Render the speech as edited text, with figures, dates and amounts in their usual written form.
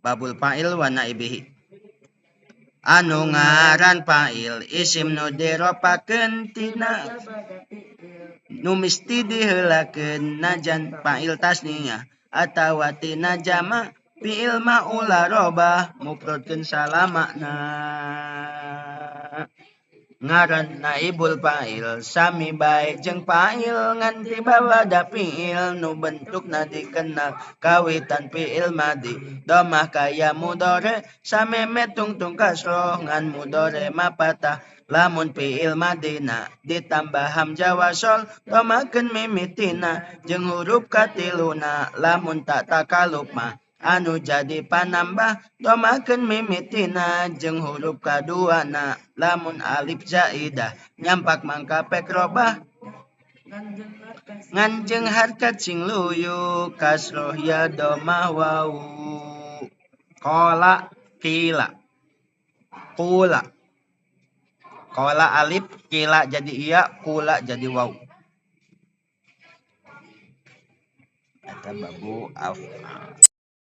babul fa'il wa naibihi. Anu ngaran fa'il isim nu diropakeun tina nu mesti diheulakeun najan fa'il tasniyah atawa tina jama' fi'il ma'ula robah mufradkeun salamakna. Ngaran naibul fa'il sami bae jeung fa'il ngan tibabada fi'il nu bentukna dikenal kawitan fi'il madi domah kaya mudore sameme tungtung kasroh ngan mudore mapatah lamun fi'il madina ditambah hamzah wasol domahkeun mimitina jeung huruf katiluna lamun tak takaluf mah anu jadi panambah domahkeun mimitina jeung huruf kaduana lamun alif zaidah nyampak mangka pek robah ngan jeung harkat sing luyu kasroh ya domah wau. Qala qila qula qala alif qila jadi iya qula jadi wau. Eta babu af